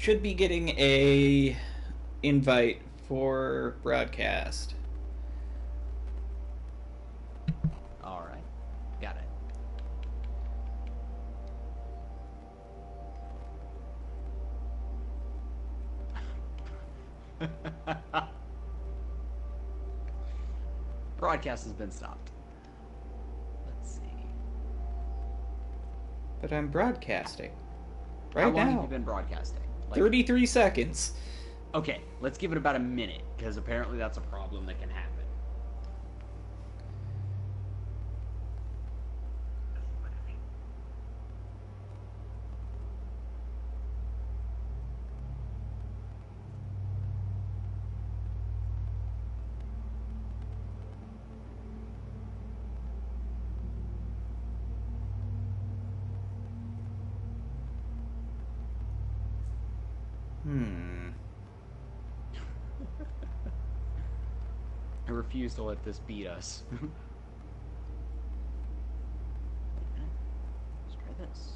should be getting a invite for broadcast. All right, got it. Broadcast has been stopped. Let's see. But I'm broadcasting. Right How now. long have you been broadcasting? 33 seconds. Okay, let's give it about a minute, because apparently that's a problem that can happen. I refuse to let this beat us. Let's try this.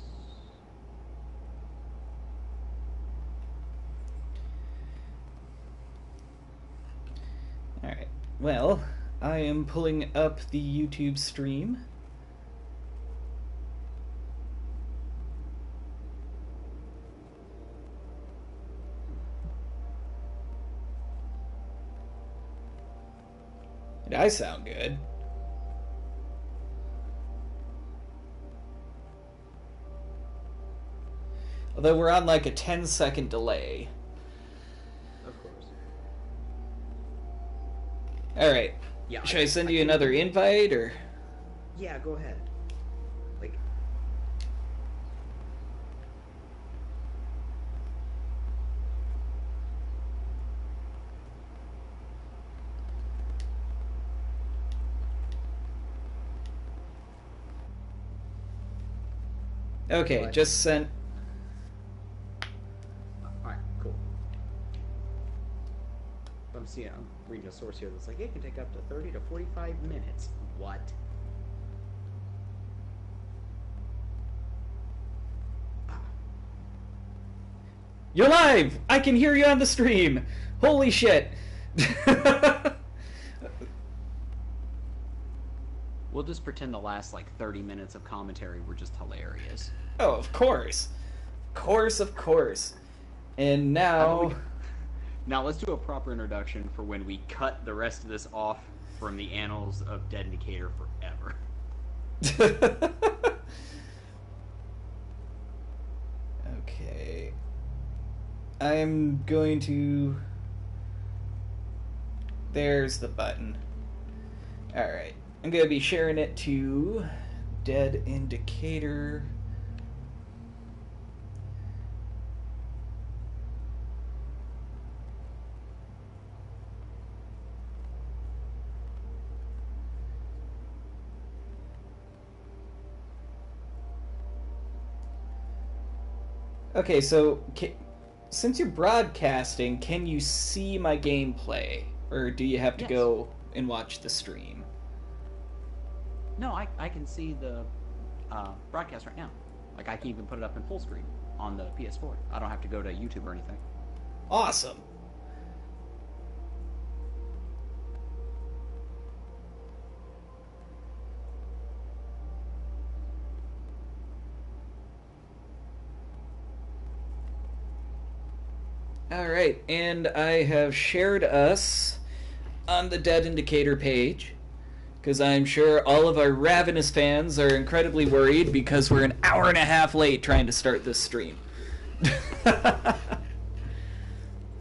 Alright. Well, I am pulling up the YouTube stream. I sound good. Although we're on like a 10-second delay. Of course. Alright. Yeah. Should I send you another invite, or? Yeah, go ahead. Like... Okay, What? just sent. Alright, cool. I'm reading a source here that's like, it can take up to 30 to 45 minutes. What? You're live! I can hear you on the stream! Holy shit! We'll just pretend the last, like, 30 minutes of commentary were just hilarious. Oh, of course. Of course. And now... Now let's do a proper introduction for when we cut the rest of this off from the annals of Dead in Decatur forever. Okay. I'm going to... There's the button. Alright. I'm going to be sharing it to Dead in Decatur. Okay, so since you're broadcasting, can you see my gameplay? Or do you have to go and watch the stream? No, I can see the broadcast right now. Like, I can even put it up in full screen on the PS4. I don't have to go to YouTube or anything. Awesome. Alright, and I have shared us on the Dead in Decatur page, because I'm sure all of our ravenous fans are incredibly worried because we're an hour and a half late trying to start this stream.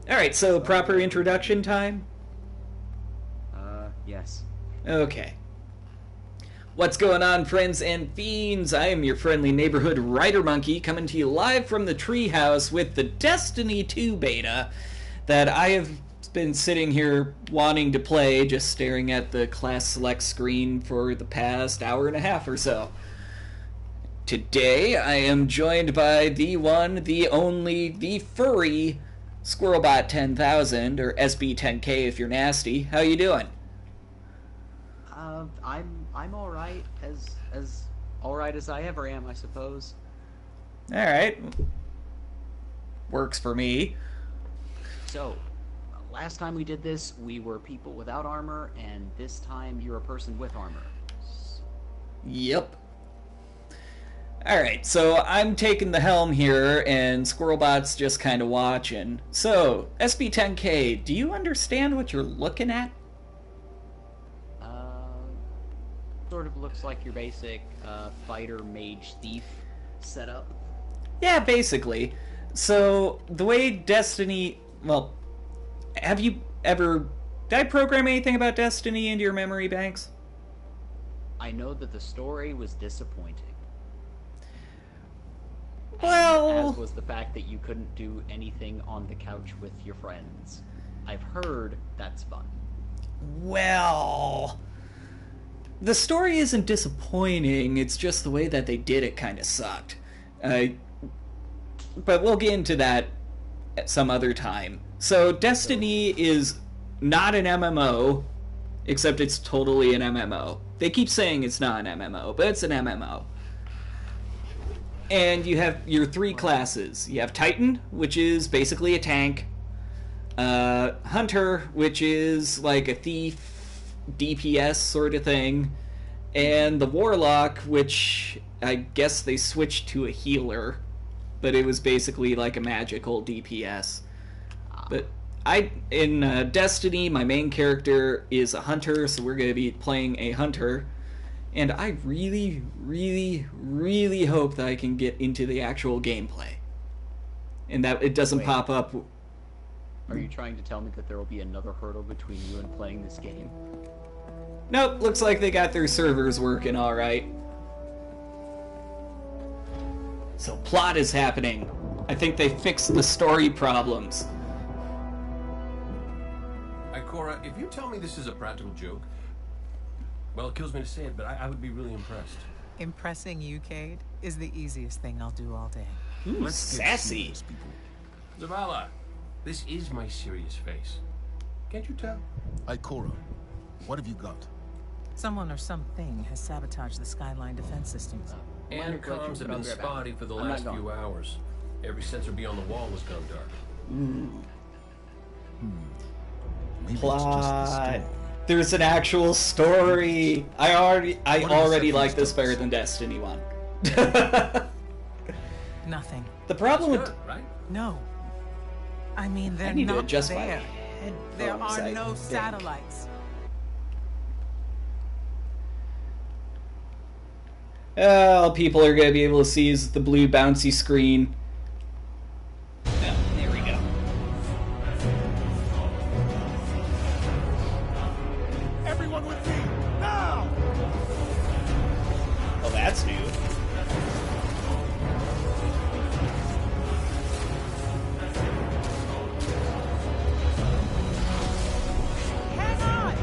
Alright, so proper introduction time? Yes. Okay. What's going on, friends and fiends? I am your friendly neighborhood WriterMonkey, coming to you live from the treehouse with the Destiny 2 beta that I have been sitting here wanting to play, just staring at the class select screen for the past hour and a half or so. Today, I am joined by the one, the only, the furry Squirrelbot 10,000, or SB10K if you're nasty. How you doing? I'm all right, as all right as I ever am, I suppose. All right. works for me. So, last time we did this, we were people without armor, and this time you're a person with armor. Yep. Alright, so I'm taking the helm here, and Squirrelbot's just kind of watching. So, SB10K, do you understand what you're looking at? Sort of looks like your basic fighter, mage, thief setup. Yeah, basically. So, the way Destiny... Well, have you ever... Did I program anything about Destiny into your memory banks? I know that the story was disappointing. Well... As was the fact that you couldn't do anything on the couch with your friends. I've heard that's fun. Well... The story isn't disappointing, it's just the way that they did it kind of sucked. But we'll get into that at some other time. So, Destiny is not an MMO, except it's totally an MMO. They keep saying it's not an MMO, but it's an MMO. And you have your three classes. You have Titan, which is basically a tank. Hunter, which is like a thief, DPS sort of thing, and the Warlock, which I guess they switched to a healer, but it was basically like a magical DPS. But in Destiny, my main character is a hunter, so we're going to be playing a hunter, and I really, really, really hope that I can get into the actual gameplay, and that it doesn't pop up. Are you trying to tell me that there will be another hurdle between you and playing this game? Nope, looks like they got their servers working alright. So plot is happening. I think they fixed the story problems. Ikora, if you tell me this is a practical joke, well, it kills me to say it, but I would be really impressed. Impressing you, Cade, is the easiest thing I'll do all day. Ooh, Let's sassy. get serious, people. Zavala, this is my serious face. Can't you tell? Ikora, what have you got? Someone or something has sabotaged the Skyline defense systems. And comms have been spotty for the last few hours. Every sensor beyond the wall has gone dark. Maybe it's just the Plot. storm. There's an actual story. I already like this better than Destiny 1. Nothing. The problem with... Good, right? No. I mean, they're need to not adjust my there. There headphones, are I no think. satellites. All people are going to be able to see is the blue bouncy screen. Yeah, there we go. Everyone with me, now! Oh, that's new. Hang on!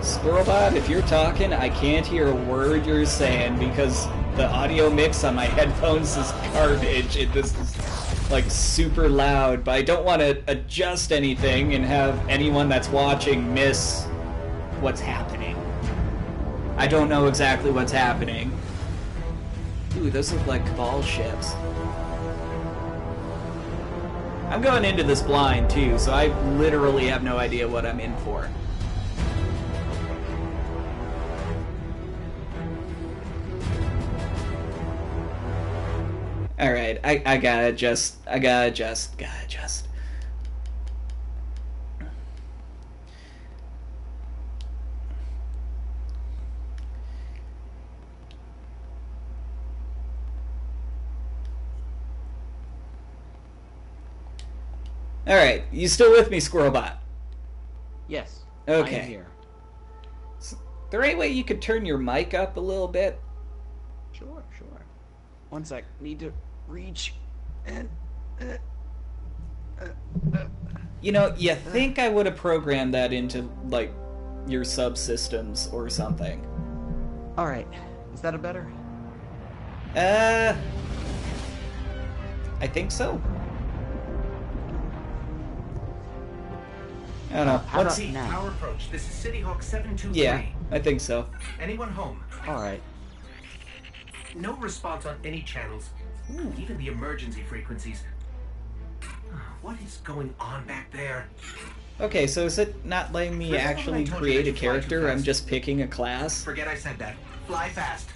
Squirrelbot, if you're talking, I can't hear a word you're saying because the audio mix on my headphones is garbage. This is like super loud, but I don't want to adjust anything and have anyone that's watching miss what's happening. I don't know exactly what's happening. Ooh, those look like Cabal ships. I'm going into this blind too, so I literally have no idea what I'm in for. Alright, I gotta adjust. Alright, you still with me, Squirrelbot? Yes. Okay. I am here. The right way you could turn your mic up a little bit? Sure. One sec. Need to reach and... You know, you think I would have programmed that into, like, your subsystems or something. Alright. Is that a better? I think so. I don't know. How What's... about now? Power approach. This is City Hawk 723. Yeah, I think so. Anyone home? Alright. No response on any channels. Even the emergency frequencies. What is going on back there? Okay, so is it not letting me Remember when I actually told you create that a you fly too character? I'm fast? just picking a class? Forget I said that. Fly fast.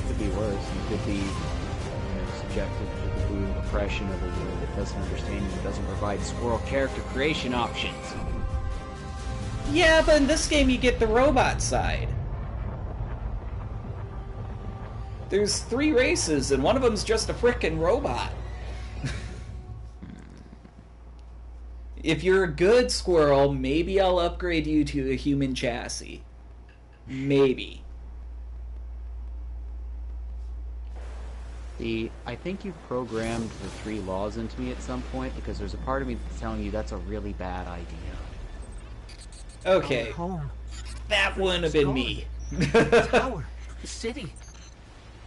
Could be worse. You could be subjected to the brutal oppression of a world that doesn't understand you and doesn't provide squirrel character creation options. Yeah, but in this game you get the robot side. There's 3 races, and one of them's just a frickin' robot. If you're a good squirrel, maybe I'll upgrade you to a human chassis. Maybe. I think you programmed the 3 laws into me at some point, because there's a part of me that's telling you that's a really bad idea. Okay, Home. that wouldn't have been me. Tower. The city.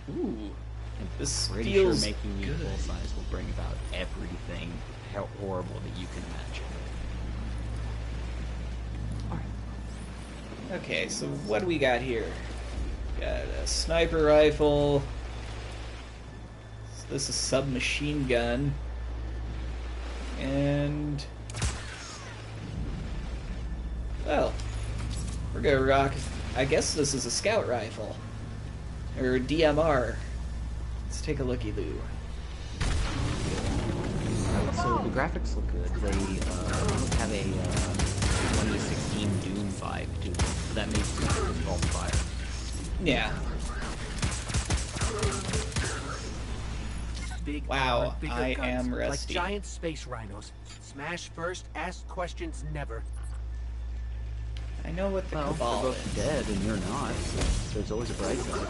Ooh, this Pretty feels sure making me good. full size will bring about everything horrible that you can imagine. Okay, so what do we got here? Got a sniper rifle. This is a submachine gun. And... well, we're gonna rock... I guess this is a scout rifle. Or DMR. Let's take a looky-loo. So the graphics look good. They have a 2016 Doom vibe to them. So that makes it called Fire. Yeah. Big Wow, armor, bigger I guns, am like rusty. giant space rhinos. Smash first, ask questions never. I know what the Well, they're Cabal both is. dead and you're not, so there's always a bright side.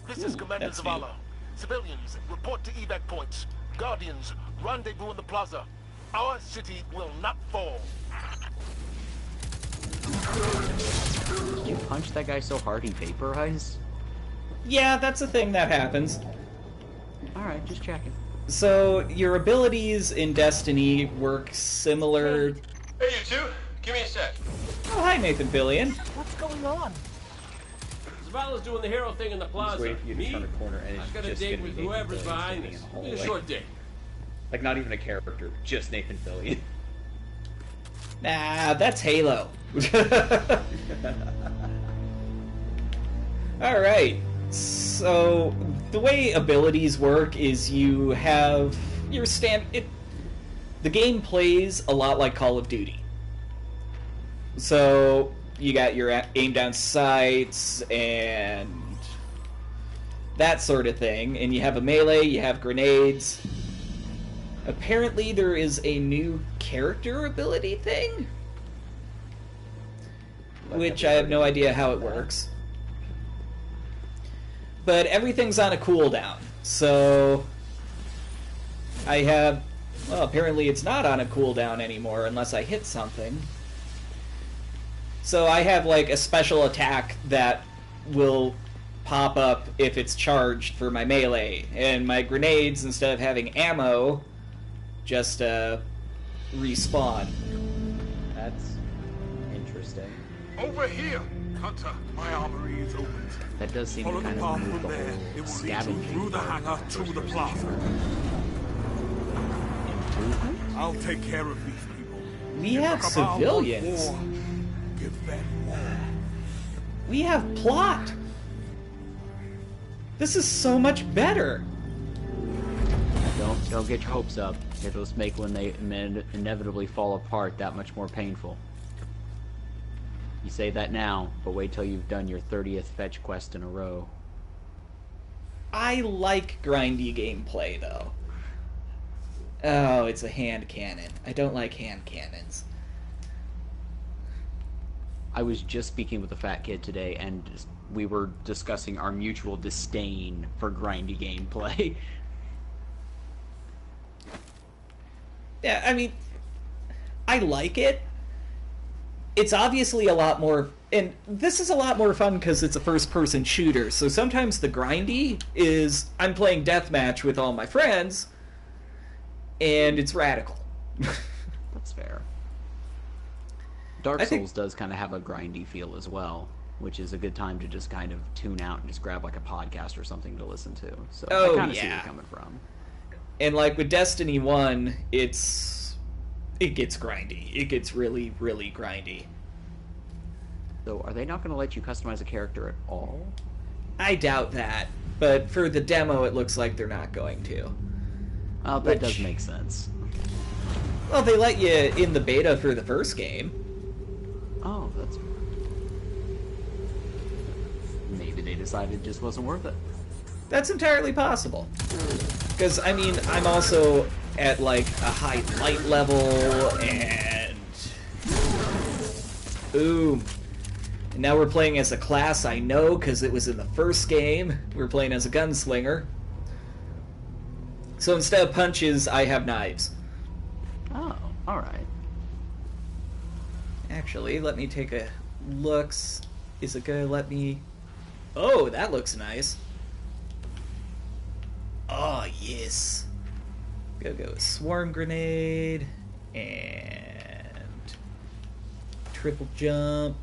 This is Commander that's Zavala. Civilians, report to evac points. Guardians, rendezvous in the plaza. Our city will not fall. Did you punch that guy so hard he vaporized? Yeah, that's a thing that happens. Alright, just checking. So, your abilities in Destiny work similar... Hey, you two. Give me a sec. Oh, hi, Nathan Fillion. What's going on? Zavala's doing the hero thing in the plaza. waiting for you to Me? turn a corner and it's I've got a just date gonna be with Nathan whoever's Fillion behind standing this. in the It'll be a hallway. short date. Like, not even a character, just Nathan Fillion. Nah, that's Halo. Alright, so the way abilities work is you have your the game plays a lot like Call of Duty. So you got your aim down sights and that sort of thing, and you have a melee, you have grenades. Apparently there is a new character ability thing, which I have no idea how it works. But everything's on a cooldown, so I have... well, apparently it's not on a cooldown anymore unless I hit something. So I have, like, a special attack that will pop up if it's charged for my melee, and my grenades, instead of having ammo, just respawn. That's interesting. Over here, Hunter. My armory is open. That does seem Follow to the kind of path remove from the there. whole It will lead you scavenging through the part hangar of to first the person plaza. improvement. I'll take care of these people. We If have the Cabal want civilians. war, give them war. We have plot. This is so much better. Don't get your hopes up. It'll just make when they inevitably fall apart that much more painful. You say that now, but wait till you've done your 30th fetch quest in a row. I like grindy gameplay, though. Oh, it's a hand cannon. I don't like hand cannons. I was just speaking with a fat kid today, and we were discussing our mutual disdain for grindy gameplay. Yeah, I mean, I like it. It's obviously a lot more And this is a lot more fun because it's a first-person shooter, so sometimes the grindy is I'm playing deathmatch with all my friends, and it's radical. That's fair. Dark Souls does kind of have a grindy feel as well, which is a good time to just kind of tune out and just grab like a podcast or something to listen to. So I kind of see where you're coming from. And like with Destiny 1, it gets grindy. It gets really, really grindy. So are they not going to let you customize a character at all? I doubt that, but for the demo it looks like they're not going to. Oh, that does make sense. Well, they let you in the beta for the first game. Oh, that's... Maybe they decided it just wasn't worth it. That's entirely possible. Because, I mean, I'm also at, like, a high light level, and... Boom. And now we're playing as a class I know, because it was in the first game. We're playing as a gunslinger. So instead of punches, I have knives. Oh, alright. Actually, let me take a look. Is it gonna let me... Oh, that looks nice. Oh, yes. Go swarm grenade, and triple jump.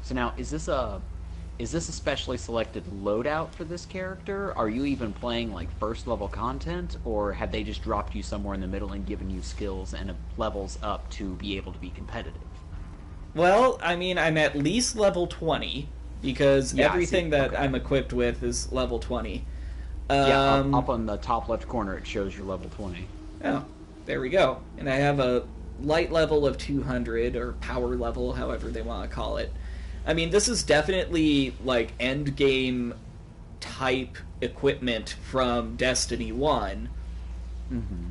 So now, is this a specially selected loadout for this character? Are you even playing like first level content, or have they just dropped you somewhere in the middle and given you skills and levels up to be able to be competitive? Well, I mean, I'm at least level 20 because everything that I'm equipped with is level 20. Up on the top left corner it shows your level 20. Oh, there we go. And I have a light level of 200, or power level, however they want to call it. I mean, this is definitely, like, end-game type equipment from Destiny 1. Mm-hmm.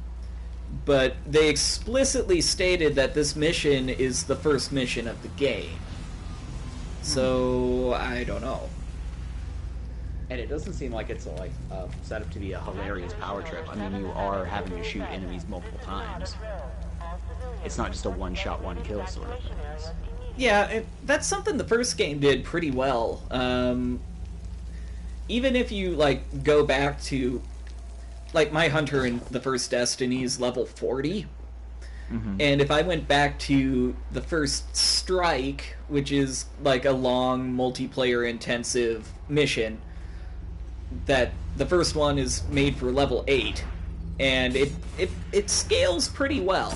But they explicitly stated that this mission is the first mission of the game. So, I don't know. And it doesn't seem like it's set up to be a hilarious power trip. I mean, you are having to shoot enemies multiple times. It's not just a one-shot, one-kill sort of thing. Yeah, that's something the first game did pretty well. Even if you, like, go back to... Like, my hunter in the first Destiny is level 40. Mm-hmm. And if I went back to the first Strike, which is, like, a long, multiplayer-intensive mission, that the first one is made for level 8, and it scales pretty well.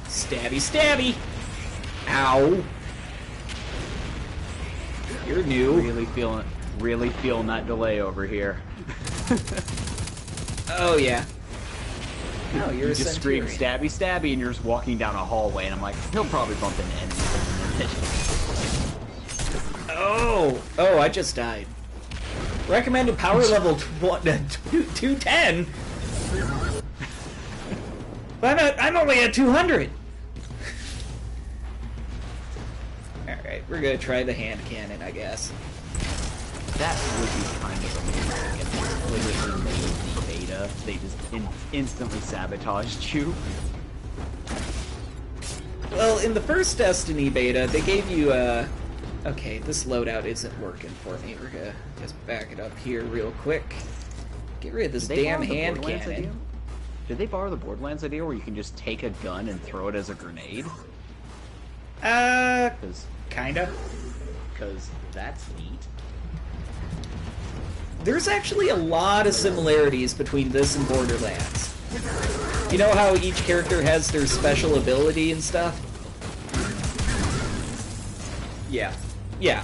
Stabby, stabby! Ow! You're new. Really feeling that delay over here. Oh, yeah. No, you're you a just Centurion. scream stabby stabby and you're just walking down a hallway and I'm like, he'll probably bump into enemies in a minute. Oh, I just died. Recommended power level 210? But I'm only at 200! Alright, we're gonna try the hand cannon, I guess. That would be kind of amazing if they literally made the beta. They just instantly sabotaged you. Well, in the first Destiny beta, they gave you okay, this loadout isn't working for me. We're gonna just back it up here real quick. Get rid of this damn hand cannon. Did they borrow the Borderlands idea where you can just take a gun and throw it as a grenade? Kinda. Because that's neat. There's actually a lot of similarities between this and Borderlands. You know how each character has their special ability and stuff? Yeah. Yeah.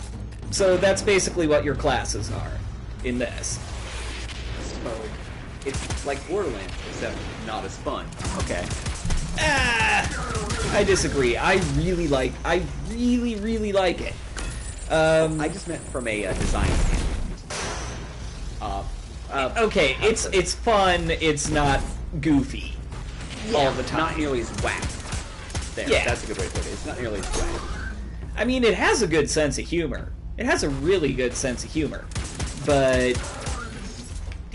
So that's basically what your classes are in this. So, it's like Borderlands, except not as fun. Okay. I disagree. I really like it. I just meant from a design standpoint. Okay, it's fun. It's not goofy all the time. Not nearly as whack. There, Yeah. that's a good way to put it. It's not nearly as whack. I mean, it has a good sense of humor. It has a really good sense of humor. But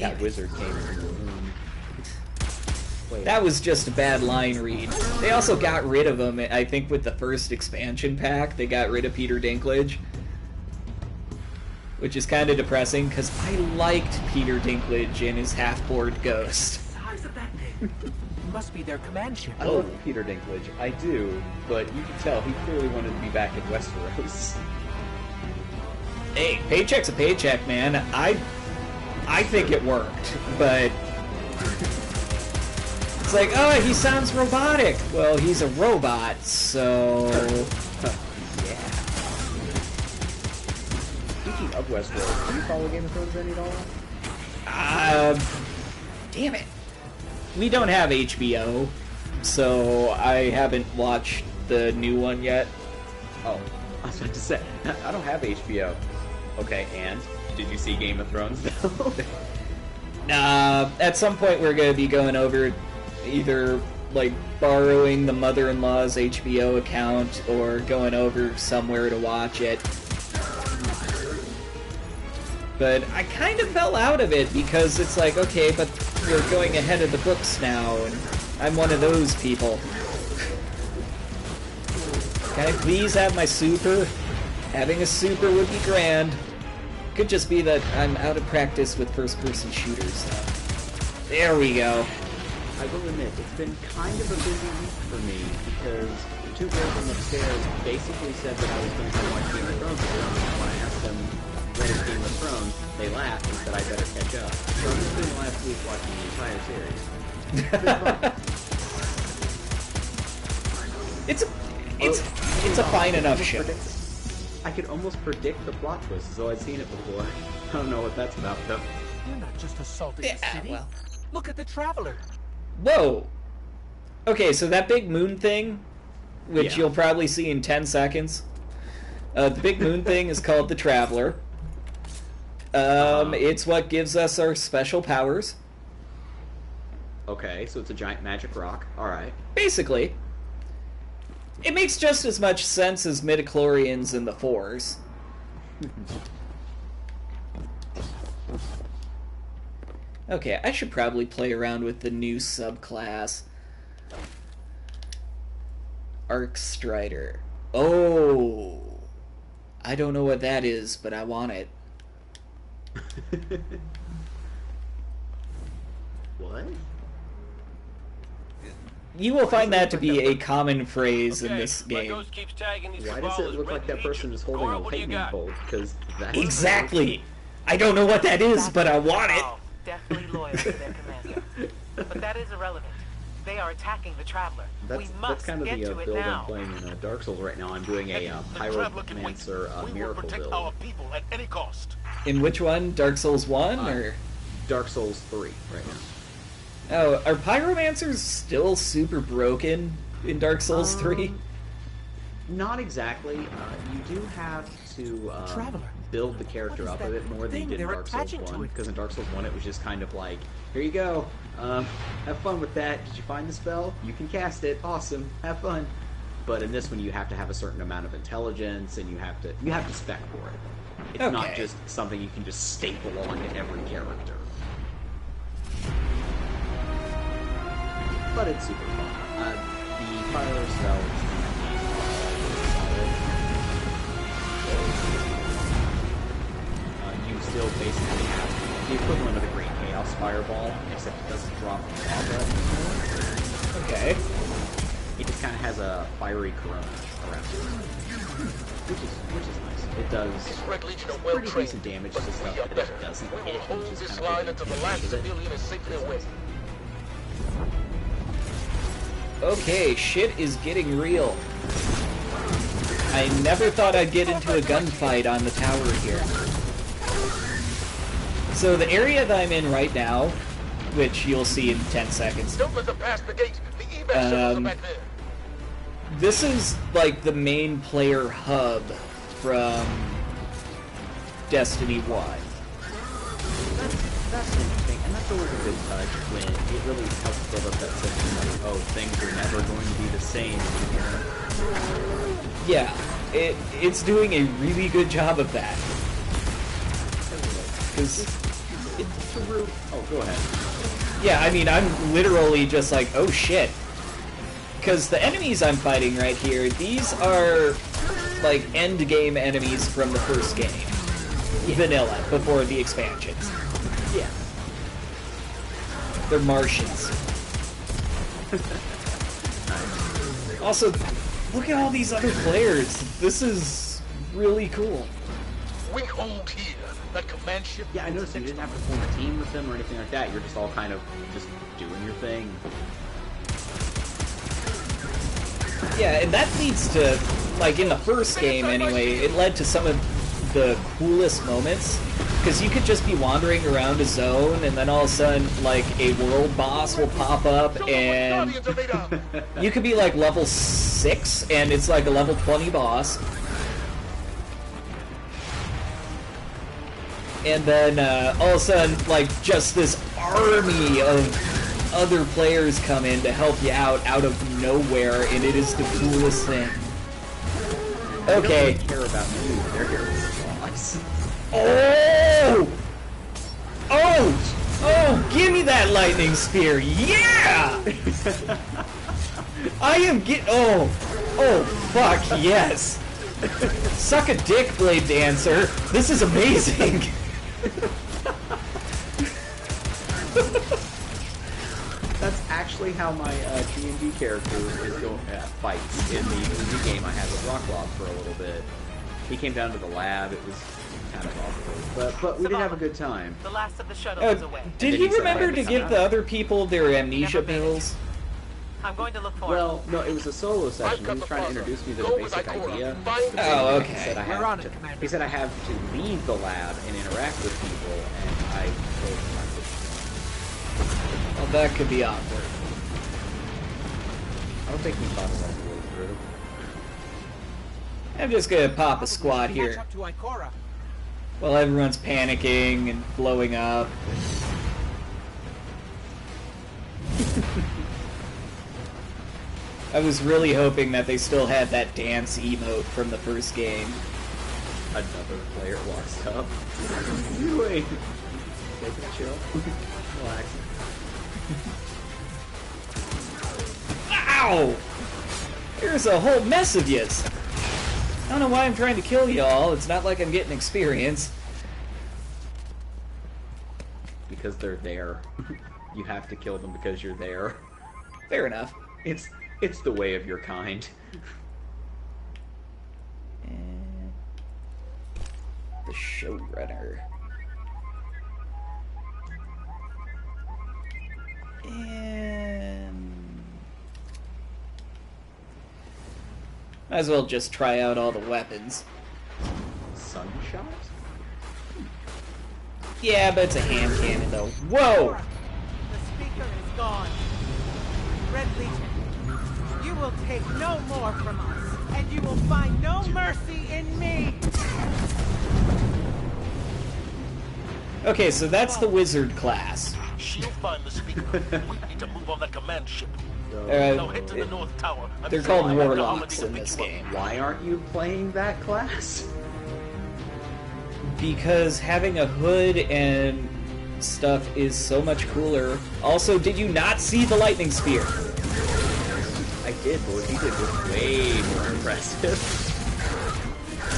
That wizard came in the room. Wait. That was just a bad line read. They also got rid of him, I think, with the first expansion pack. They got rid of Peter Dinklage. Which is kind of depressing, because I liked Peter Dinklage in his half-board ghost. The size of that thing. Must be their command ship. I love Peter Dinklage. I do, but you can tell he clearly wanted to be back in Westeros. Hey, paycheck's a paycheck, man. I think it worked, but it's like, oh, he sounds robotic. Well, he's a robot, so Yeah. Speaking of Westeros, do you follow Game of Thrones any at all? damn it. We don't have HBO, so I haven't watched the new one yet. Oh, I was about to say, I don't have HBO. Okay, and did you see Game of Thrones though? At some point we're going to be going over either like borrowing the mother-in-law's HBO account or going over somewhere to watch it. But I kind of fell out of it because it's like, okay, but we're going ahead of the books now, and I'm one of those people. Can I please have my super? Having a super would be grand. Could just be that I'm out of practice with first-person shooters, though. There we go. I will admit, it's been kind of a busy week for me because the two girls from upstairs basically said that I was going to go watch Game of Thrones with them, and when I asked them what is Game of Thrones, they laughed and said I better catch up. So I'm just spending the last week watching the entire series. It's a fine enough show. I could almost predict the plot twist as though I'd seen it before. I don't know what that's about, though. You're not just assaulting the city. Well. Look at the Traveler. Whoa! Okay, so that big moon thing, which Yeah. you'll probably see in 10 seconds, the big moon thing is called the Traveler. It's what gives us our special powers. Okay, so it's a giant magic rock. Alright. Basically. It makes just as much sense as midichlorians in the Force. Okay, I should probably play around with the new subclass. Arc Strider. Oh! I don't know what that is, but I want it. What? You will find that to be a common phrase in this my game. ghost keeps tagging these Why does it look like that person is holding a what do you lightning got? bolt? Because that's... Exactly! I don't know what that is, but I want it! Oh, definitely loyal to their commander. But that is irrelevant. They are attacking the Traveler. We That's must kind of get the to it build now. I'm playing in Dark Souls right now. I'm doing a The Traveler can wait. Pyromancer We will miracle protect build. our people at any cost. In which one? Dark Souls 1, or...? Dark Souls 3 right now. Oh, are pyromancers still super broken in Dark Souls 3? Not exactly. You do have to Traveler. build the character What is up a that bit more than you thing did in they're Dark Souls attaching to 1. it? Because in Dark Souls 1 it was just kind of like, here you go. Have fun with that. Did you find the spell? You can cast it. Awesome. Have fun. But in this one you have to have a certain amount of intelligence and you have to spec for it. It's not Okay. just something you can just staple onto every character. But it's super fun. The pyro spell you still basically have the equivalent of a Great Chaos Fireball, except it doesn't drop lava anymore. Okay. It just kind of has a fiery corona around it, which is nice. It does Red Legion are well pretty trained. decent damage to stuff We are that better. it doesn't We will hit, hold which is this kind of line the until the advantage last of it. civilian is safely away. Okay, shit is getting real. I never thought I'd get into a gunfight on the tower here. So the area that I'm in right now, which you'll see in 10 seconds, Don't let them pass the gate. The evac shuttles are back there. this is like the main player hub from Destiny 1. That's interesting, and that's always a good touch when it really helps build up that sense of, oh, things are never going to be the same here. Yeah, it's doing a really good job of that. Because It's true. Oh, go ahead. Yeah, I mean, I'm literally just like, oh shit. Because the enemies I'm fighting right here, these are like end game enemies from the first game. Vanilla, before the expansions. Yeah. They're Martians. Also, look at all these other players. This is really cool. We hold here the command ship. Yeah, I noticed you didn't have to form a team with them or anything like that. You're just all kind of just doing your thing. Yeah, and that leads to, like, in the first game anyway, it led to some of the coolest moments. Because you could just be wandering around a zone, and then all of a sudden, like, a world boss will pop up, and you could be, like, level 6, and it's like a level 20 boss. And then, all of a sudden, like, just this army of other players come in to help you out of nowhere, and it is the coolest thing. Okay. They don't really care about you. They're here for the boss. Oh! Oh! Oh! Give me that lightning spear! Yeah! I am Oh! Oh, fuck, yes! Suck a dick, Blade Dancer! This is amazing! That's actually how my D&D character is going fights in the new game I had with Rocklob for a little bit. He came down to the lab. It was kind of awkward, but we did have a good time. The last of the shuttle is away. Did he remember to give the other people their amnesia pills? I'm going to look for Well, no, it was a solo session. He was trying to introduce me to the basic idea. Oh, okay. He said I have to leave the lab and interact with people, and I told him I couldn't. Well, that could be awkward. I don't think he thought it all the way through. I'm just gonna pop a squad here. Catch up to Ikora. While everyone's panicking and blowing up. I was really hoping that they still had that dance emote from the first game. Another player walks up. What are you doing? Take a chill. Relax. Ow! There's a whole mess of yous. I don't know why I'm trying to kill y'all. It's not like I'm getting experience. Because they're there. You have to kill them because you're there. Fair enough. It's the way of your kind. And the showrunner. And might as well just try out all the weapons. Sunshot? Yeah, but it's a hand cannon though. Whoa! The speaker is gone. Red Legion, you will take no more from us, and you will find no mercy in me! Okay, so that's the wizard class. She'll find the speaker. We need to move on that command ship. Uh, Now head to the North Tower. They're called warlocks in this game. Why aren't you playing that class? Because having a hood and stuff is so much cooler. Also, did you not see the lightning spear? I did, but what he did was way more impressive.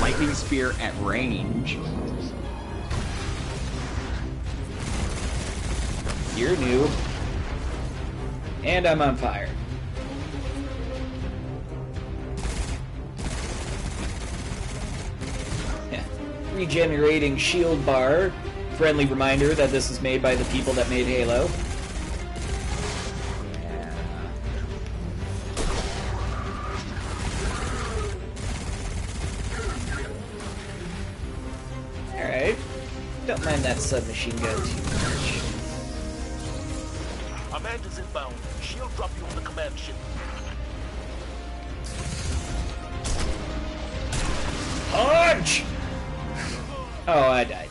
Lightning spear at range. You're new. And I'm on fire. Yeah. Regenerating shield bar. Friendly reminder that this is made by the people that made Halo. Alright. Don't mind that submachine gun too much. Amanda's inbound. She'll drop you on the command ship. Punch! Oh, I died.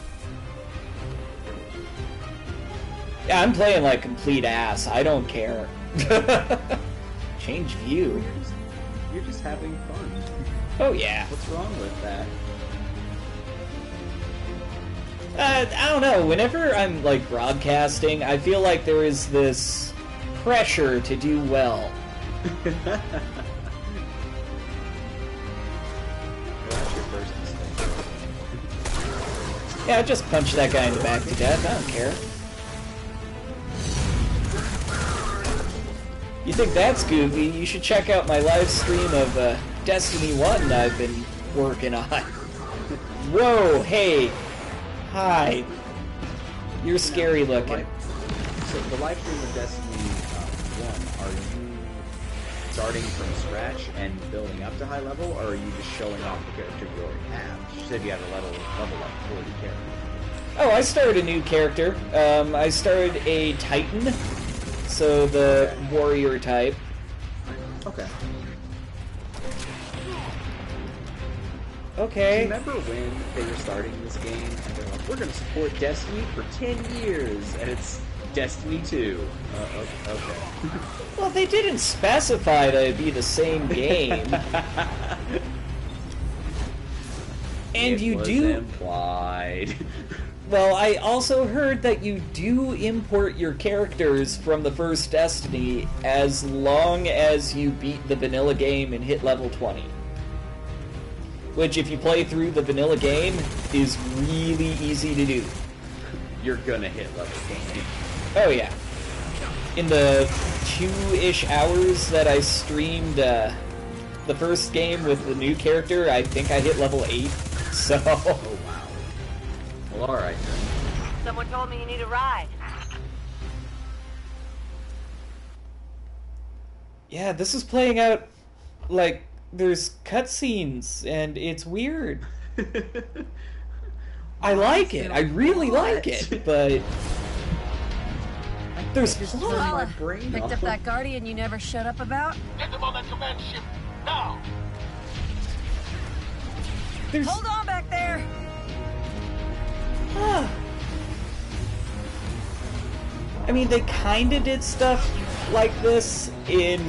Yeah, I'm playing like complete ass. I don't care. Change view. You're just having fun. Oh yeah. What's wrong with that? I don't know. Whenever I'm, like, broadcasting, I feel like there is this pressure to do well. Well, that's your first mistake. Yeah, just punch that guy in the back to death. I don't care. You think that's goofy? You should check out my live stream of Destiny 1 I've been working on. Whoa, hey. Hi. You're scary looking. So the live stream of Destiny 1, are you starting from scratch and building up to high level, or are you just showing off the character you already have? You said you had a level like 40 character. Oh, I started a new character. I started a Titan, so the warrior type. Okay. Okay. Remember when they were starting this game and they're like, we're going to support Destiny for 10 years, and it's Destiny 2. Okay. Well, they didn't specify that it'd be the same game. And it you was do... implied. Well, I also heard that you do import your characters from the first Destiny as long as you beat the vanilla game and hit level 20. Which, if you play through the vanilla game, is really easy to do. You're gonna hit level 20. Oh yeah. In the 2-ish hours that I streamed the first game with the new character, I think I hit level 8, so... Oh wow. Well, alright then. Someone told me you need a ride. Yeah, this is playing out like there's cutscenes, and it's weird. I like it. I really like it, but there's Lala, picked up that Guardian you never shut up about? Get them on that command ship, now! Hold on back there! Huh. I mean, they kinda did stuff like this in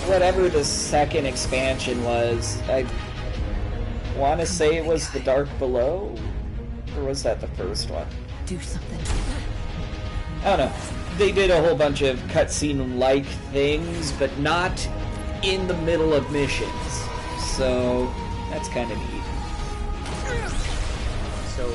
whatever the second expansion was. I want to say it was The Dark Below? Or was that the first one? Do something. I don't know. They did a whole bunch of cutscene-like things, but not in the middle of missions. So, that's kind of neat. So,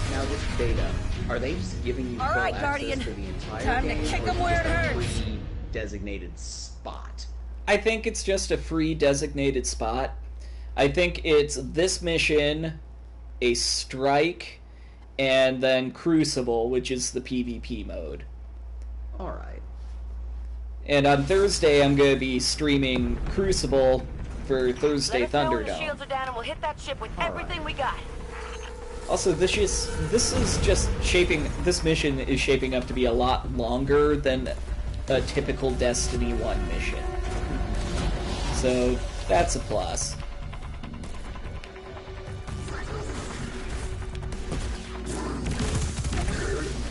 now this beta, are they just giving you full access Guardian. to the entire Time game, to kick or 'em is it where it just a hurts. free designated spot? I think it's just a free designated spot. I think it's this mission, a strike, and then Crucible, which is the PvP mode. Alright. And on Thursday, I'm going to be streaming Crucible for Thursday Let us know when the Thunderdome. shields are down and we'll hit that ship with everything we got. Also, this mission is shaping up to be a lot longer than a typical Destiny 1 mission. So, that's a plus.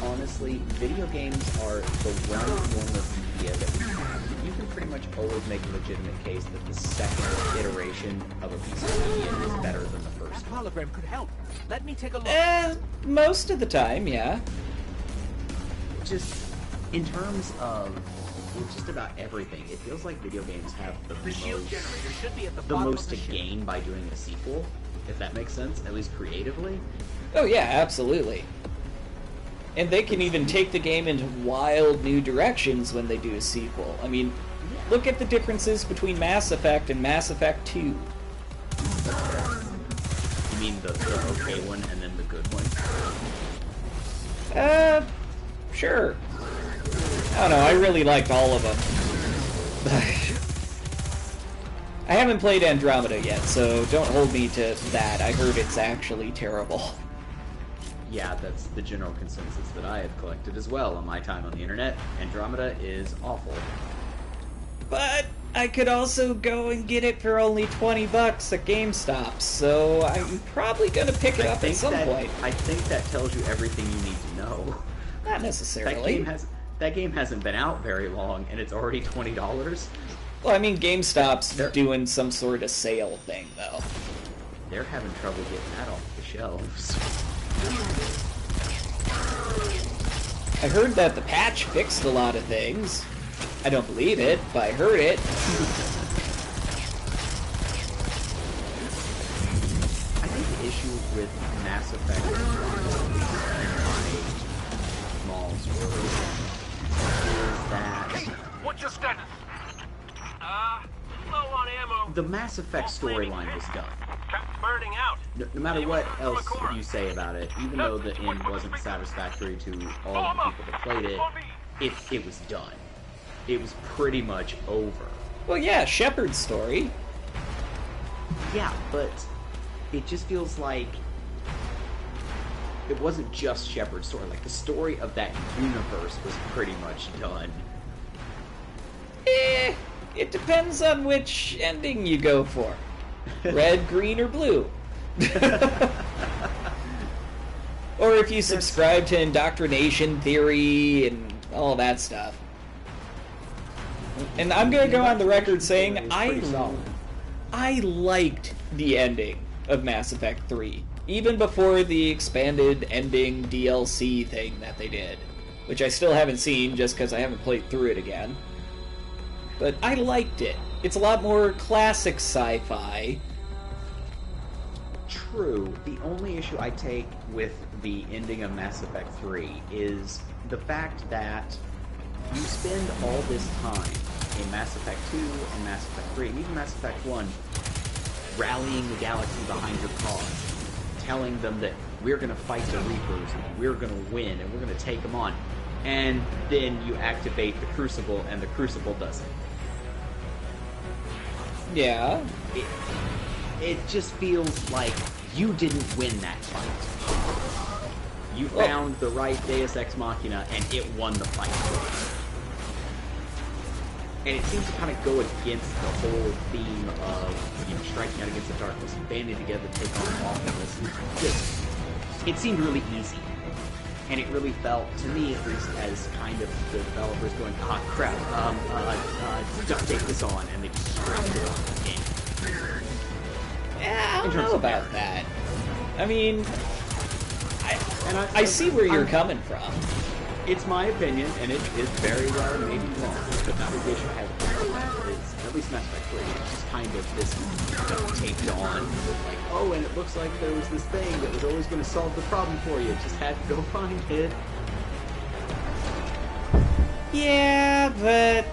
Honestly, video games are the one form of media that you can pretty much always make a legitimate case that the second iteration of a piece of media is better than the first one. Hologram could help. Let me take a look. Most of the time, yeah. Just in terms of just about everything, it feels like video games have the shield generator should be at the the bottom most of the to ship. gain by doing a sequel, if that makes sense, at least creatively. Oh yeah, absolutely. And they can even take the game into wild new directions when they do a sequel. I mean, look at the differences between Mass Effect and Mass Effect 2. You mean the okay one and then the good one? Sure. I don't know, I really liked all of them. I haven't played Andromeda yet, so don't hold me to that. I heard it's actually terrible. Yeah, that's the general consensus that I have collected as well on my time on the internet. Andromeda is awful. But I could also go and get it for only $20 at GameStop, so I'm probably gonna pick it up at some point. I think that tells you everything you need to know. Not necessarily. That game hasn't been out very long, and it's already $20. Well, I mean, GameStop's doing some sort of sale thing, though. They're having trouble getting that off the shelves. I heard that the patch fixed a lot of things. I don't believe it, but I heard it. I think the issue with Mass Effect in my small story is that What's your status? Low on ammo. the Mass Effect storyline was done. Burning out. No matter what else you say about it, even though the end wasn't satisfactory to all of the people that played it, it was done. It was pretty much over. Well, yeah, Shepard's story. Yeah, but it just feels like it wasn't just Shepard's story. Like, the story of that universe was pretty much done. It depends on which ending you go for. Red, green, or blue. Or if you subscribe to indoctrination theory and all that stuff. And I'm gonna go on the record saying I liked the ending of Mass Effect 3, even before the expanded ending DLC thing that they did, which I still haven't seen just because I haven't played through it again. But I liked it. It's a lot more classic sci-fi. True. The only issue I take with the ending of Mass Effect 3 is the fact that you spend all this time in Mass Effect 2 and Mass Effect 3, and even Mass Effect 1, rallying the galaxy behind your cause, telling them that we're going to fight the Reapers, and we're going to win, and we're going to take them on. And then you activate the Crucible, and the Crucible doesn't. Yeah. It just feels like you didn't win that fight. You found the right Deus Ex Machina, and it won the fight. And it seems to kind of go against the whole theme of, you know, striking out against the darkness and banding together to take on awfulness. It seemed really easy. And it really felt, to me at least, as kind of the developers going, ah, crap, duct tape this on, and they just scrapped it on the game. Yeah, I don't know about that. I mean, I see where you're coming from. It's my opinion, and it is very rare, maybe wrong, but that was the issue I had with that is, at least Mass Effect 3, it's just kind of this taped on, like, oh, and it looks like there was this thing that was always going to solve the problem for you, just had to go find it. Yeah, but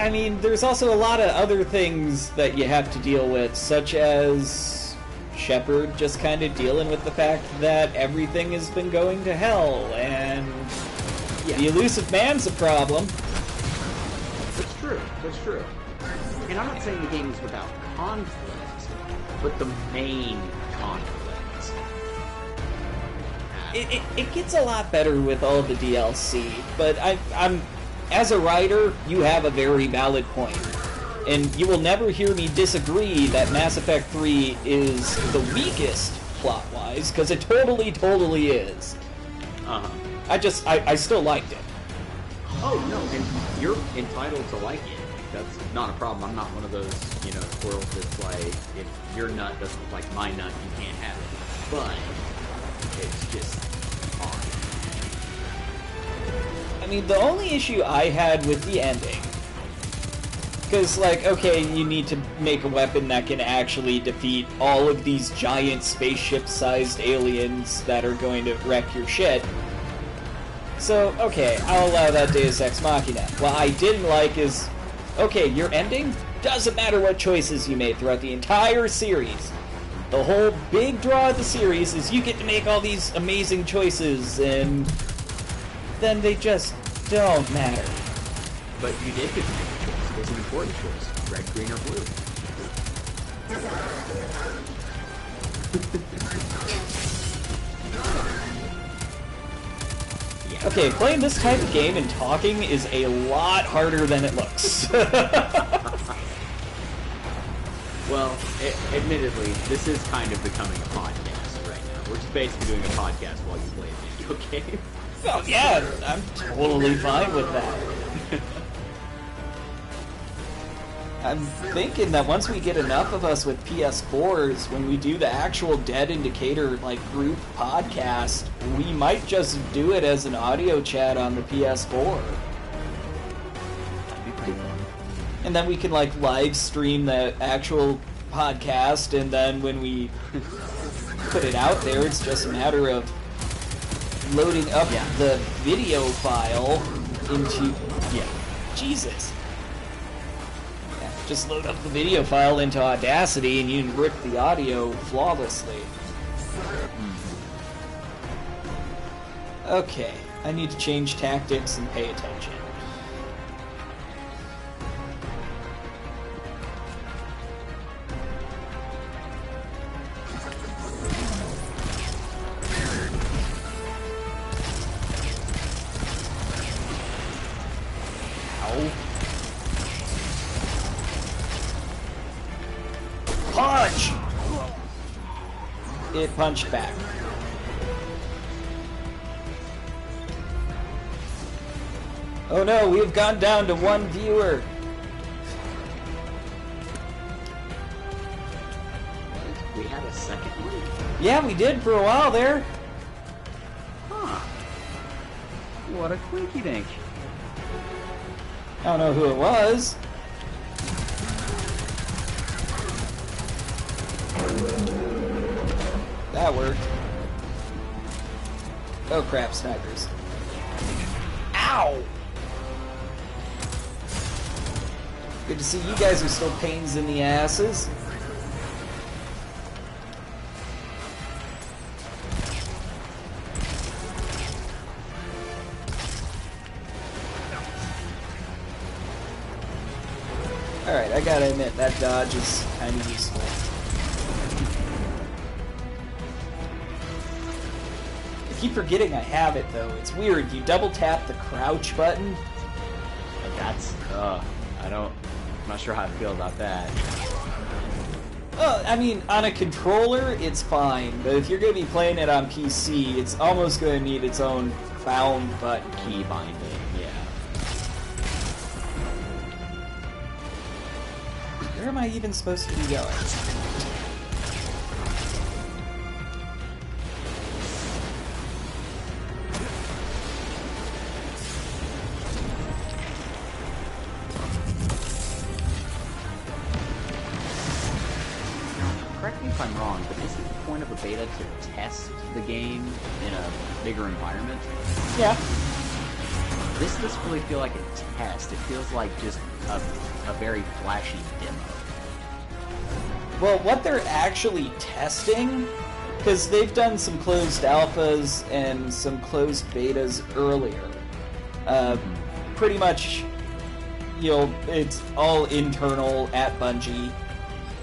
I mean, there's also a lot of other things that you have to deal with, such as Shepard just kind of dealing with the fact that everything has been going to hell, and the elusive man's a problem. That's true, that's true. And I'm not saying the game is without conflict, but the main conflict. It gets a lot better with all the DLC, but I'm as a writer, you have a very valid point. And you will never hear me disagree that Mass Effect 3 is the weakest plot-wise, because it totally is. Uh-huh. I still liked it. Oh, no, and you're entitled to like it. That's not a problem. I'm not one of those, you know, squirrels that's like, if your nut doesn't look like my nut, you can't have it. But it's just odd. I mean, the only issue I had with the ending, because, like, okay, you need to make a weapon that can actually defeat all of these giant spaceship-sized aliens that are going to wreck your shit. So, okay, I'll allow that Deus Ex Machina. What I didn't like is, okay, your ending doesn't matter what choices you made throughout the entire series. The whole big draw of the series is you get to make all these amazing choices, and then they just don't matter. But you did get to make a choice. It was an important choice. Red, green, or blue. Okay, playing this type of game and talking is a lot harder than it looks. Well, admittedly, this is kind of becoming a podcast right now. We're just basically doing a podcast while you play a video game. Oh, yeah, I'm totally fine with that. I'm thinking that once we get enough of us with PS4s, when we do the actual Dead in Decatur like group podcast, we might just do it as an audio chat on the PS4. That'd be pretty fun. And then we can like live stream the actual podcast, and then when we put it out there, it's just a matter of loading up the video file into Jesus. Yeah, just load up the video file into Audacity and you can rip the audio flawlessly. Okay, I need to change tactics and pay attention. Punch! It punched back. Oh no, we've gone down to one viewer. We had a second one? Yeah, we did for a while there. Huh. What a quinky dink. I don't know who it was. That worked. Oh crap, snipers. Ow! Good to see you guys are still pains in the asses. Alright, I gotta admit, that dodge is kinda useful. I keep forgetting I have it though. It's weird. You double tap the crouch button. That's I'm not sure how I feel about that. Well, I mean, on a controller, it's fine, but if you're going to be playing it on PC, it's almost going to need its own bound button. Key binding, yeah. Where am I even supposed to be going? Correct me if I'm wrong, but isn't the point of a beta to test the game in a bigger environment? Yeah. This doesn't really feel like a test. It feels like just a very flashy demo. Well, what they're actually testing, because they've done some closed alphas and some closed betas earlier. Pretty much, you know, it's all internal at Bungie.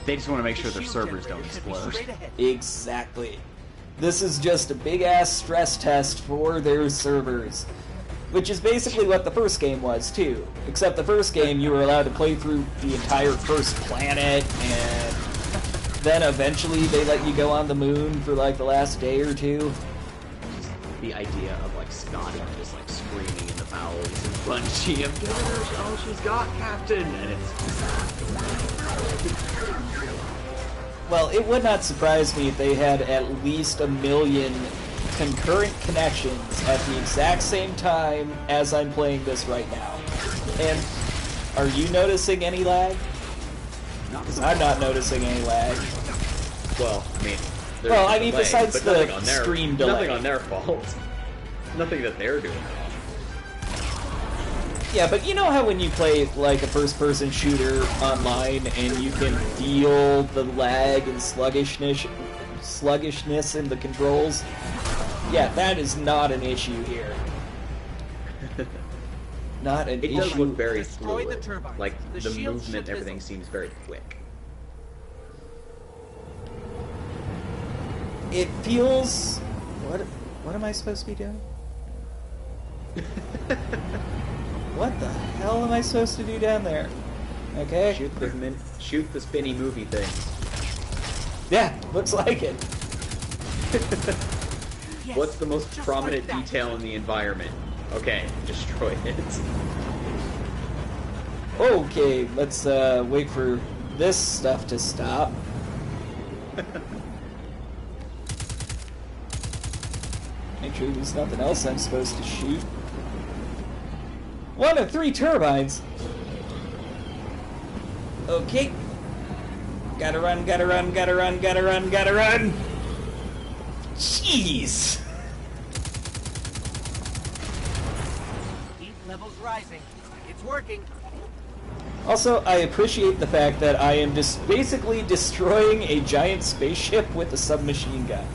They just want to make sure their servers don't explode. Exactly. This is just a big-ass stress test for their servers. Which is basically what the first game was, too. Except the first game, you were allowed to play through the entire first planet, and then eventually they let you go on the moon for, like, the last day or two. The idea of, like, Scotty just, like, screaming in the bowels and Bungie of, giving her all she's got, Captain! And it's... Well, it would not surprise me if they had at least 1 million concurrent connections at the exact same time as I'm playing this right now. And are you noticing any lag? Because I'm not noticing any lag. Well, I mean, well, I mean, delay, besides the stream delay. Nothing on their fault. Nothing that they're doing wrong. Yeah, but you know how when you play like a first-person shooter online and you can feel the lag and sluggishness in the controls? Yeah, that is not an issue here. Not an issue. It does look very fluid. the turbines. Like, The the shield movement, ship everything is- seems very quick. It feels... What am I supposed to be doing? What the hell am I supposed to do down there? Okay. Shoot the spinny movie thing. Yeah, looks like it. Yes, What's the most just prominent like that. detail in the environment? Okay, destroy it. Okay, let's wait for this stuff to stop. Make sure there's nothing else I'm supposed to shoot. 1 of 3 turbines! Okay. Gotta run, gotta run, gotta run, gotta run, gotta run! Jeez! Heat levels rising. It's working. Also, I appreciate the fact that I am just basically destroying a giant spaceship with a submachine gun.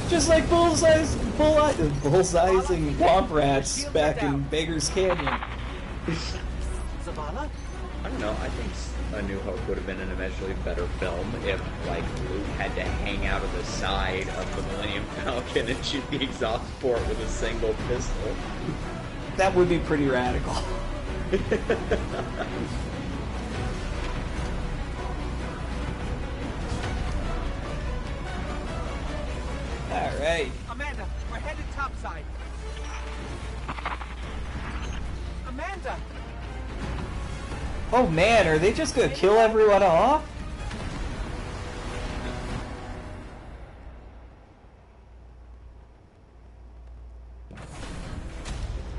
Just like bullseying womp rats back in Beggar's Canyon. Zavala? I don't know. I think A New Hope would have been an immeasurably better film if, like, Luke had to hang out of the side of the Millennium Falcon and shoot the exhaust port with a single pistol. That would be pretty radical. Alright. Amanda, we're headed topside. Amanda! Oh man, are they just gonna kill everyone off?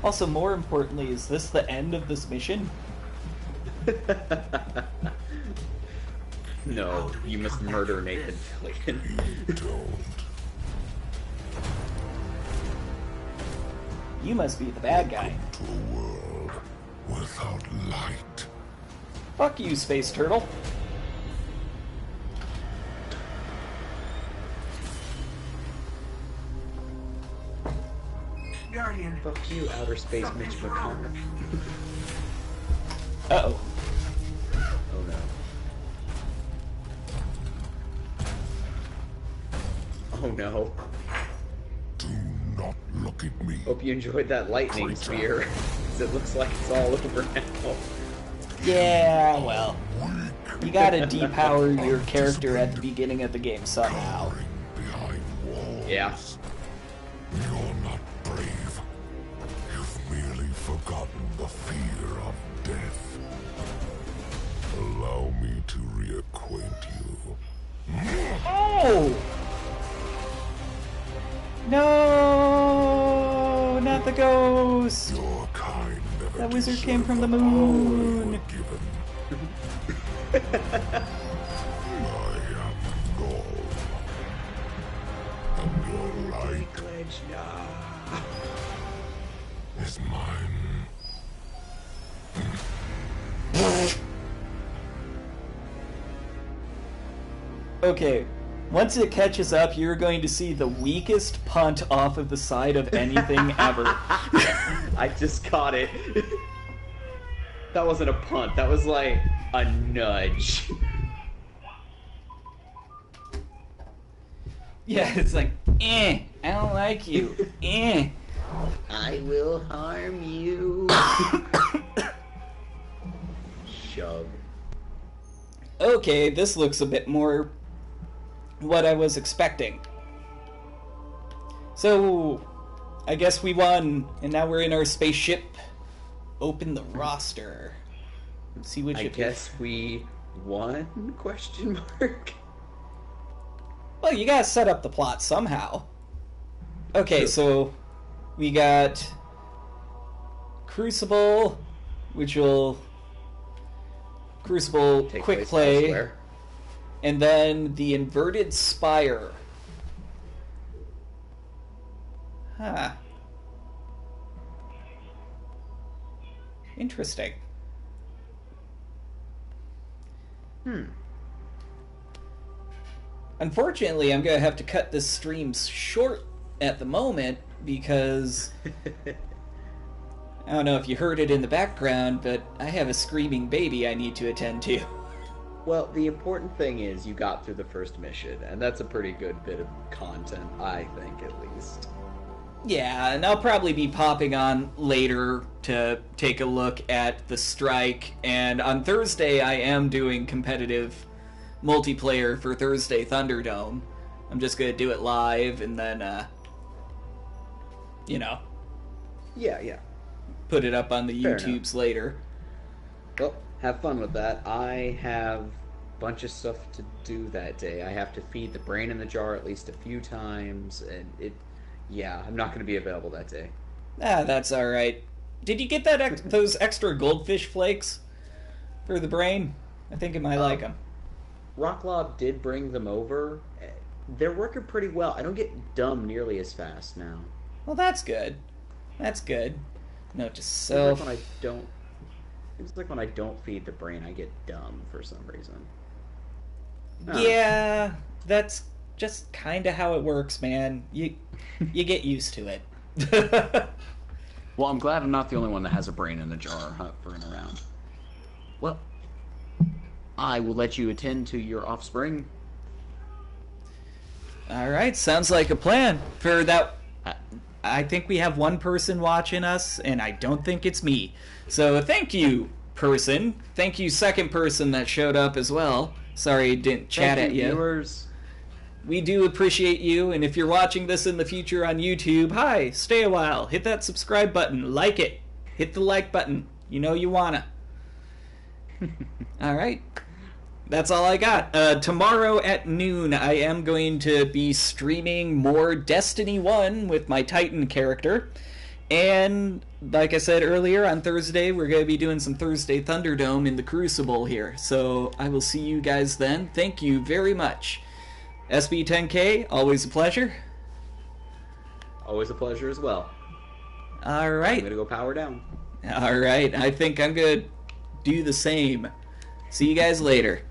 Also, more importantly, is this the end of this mission? No, you must murder Nathan Fillion. You must be the bad guy. To a world without light. Fuck you, Space Turtle. Guardian. Fuck you, Outer Space Mitch McConnell. Uh-oh. Oh no. Oh no. Do not look at me. Hope you enjoyed that lightning spear, because it looks like it's all over now. Yeah, well. You gotta depower your character at the beginning of the game somehow. Yeah. You're not brave. You've merely forgotten the fear of death. Allow me to reacquaint you. Oh! No! Not the ghost! Your kind never That wizard came from the moon! I am Null. And your light is mine. Okay, once it catches up, you're going to see the weakest punt off of the side of anything ever. I just caught it. That wasn't a punt, that was like a nudge. Yeah, it's like, I don't like you. I will harm you. Shove. Okay, this looks a bit more what I was expecting. So, I guess we won, and now we're in our spaceship. Open the roster. Let's see which. I guess we won? Question mark. Well, you gotta set up the plot somehow. Okay, so we got Crucible, which will Crucible Take quick place play, elsewhere. and then the Inverted Spire. Huh. Interesting. Unfortunately, I'm gonna have to cut this stream short at the moment because I don't know if you heard it in the background, but I have a screaming baby I need to attend to. Well, the important thing is you got through the first mission, and that's a pretty good bit of content, I think, at least. Yeah, and I'll probably be popping on later to take a look at the strike, and on Thursday I am doing competitive multiplayer for Thursday Thunderdome. I'm just gonna do it live, and then, Yeah. Put it up on the Fair YouTubes later. Well, have fun with that. I have a bunch of stuff to do that day. I have to feed the brain in the jar at least a few times, and I'm not going to be available that day. That's all right. Did you get those extra goldfish flakes for the brain? I think it might like them. Rocklob did bring them over. They're working pretty well. I don't get dumb nearly as fast now. Well, that's good. That's good. No, just It's like when I don't feed the brain, I get dumb for some reason. Yeah, that's just kind of how it works, man. You get used to it. Well, I'm glad I'm not the only one that has a brain in a jar hovering around. Well, I will let you attend to your offspring. All right, sounds like a plan. For that, I think we have one person watching us, and I don't think it's me. So thank you, person. Thank you, second person that showed up as well. Sorry, didn't chat at you. Viewers. We do appreciate you, and if you're watching this in the future on YouTube, hi, stay a while. Hit that subscribe button. Like it. Hit the like button. You know you wanna. All right. That's all I got. Tomorrow at noon, I am going to be streaming more Destiny 1 with my Titan character. And like I said earlier, on Thursday, we're going to be doing some Thursday Thunderdome in the Crucible here. So I will see you guys then. Thank you very much. SB10K, always a pleasure. Always a pleasure as well. All right. I'm going to go power down. All right. I think I'm going to do the same. See you guys later.